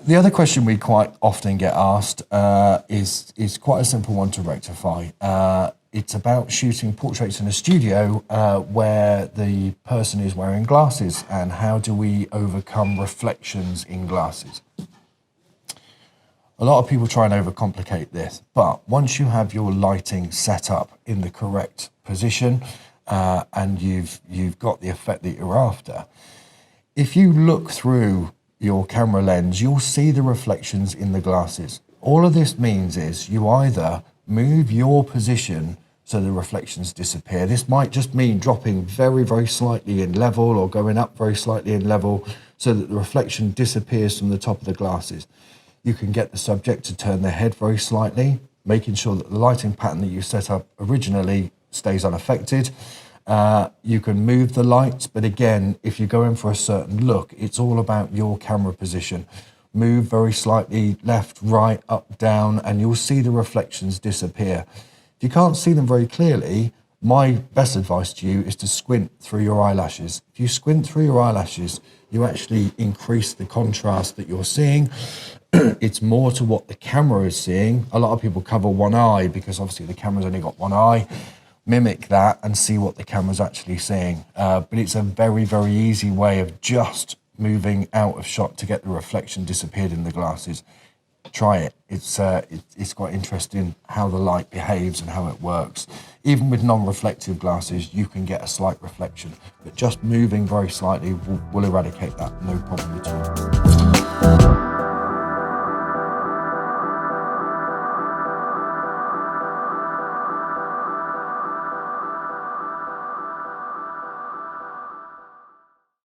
The other question we quite often get asked is quite a simple one to rectify. It's about shooting portraits in a studio where the person is wearing glasses, and how do we overcome reflections in glasses? A lot of people try and overcomplicate this, but once you have your lighting set up in the correct position and you've got the effect that you're after, if you look through your camera lens, you'll see the reflections in the glasses. All of this means is you either move your position so the reflections disappear. This might just mean dropping very, very slightly in level or going up very slightly in level so that the reflection disappears from the top of the glasses. You can get the subject to turn their head very slightly, making sure that the lighting pattern that you set up originally stays unaffected. You can move the lights, but again, if you go in for a certain look, it's all about your camera position. Move very slightly left, right, up, down, and you'll see the reflections disappear. If you can't see them very clearly, my best advice to you is to squint through your eyelashes. If you squint through your eyelashes, you actually increase the contrast that you're seeing. It's more to what the camera is seeing. A lot of people cover one eye because obviously the camera's only got one eye. Mimic that and see what the camera's actually seeing. But it's a very, very easy way of just moving out of shot to get the reflection disappeared in the glasses. Try it. It's quite interesting how the light behaves and how it works. Even with non-reflective glasses, you can get a slight reflection, but just moving very slightly will eradicate that, no problem at all.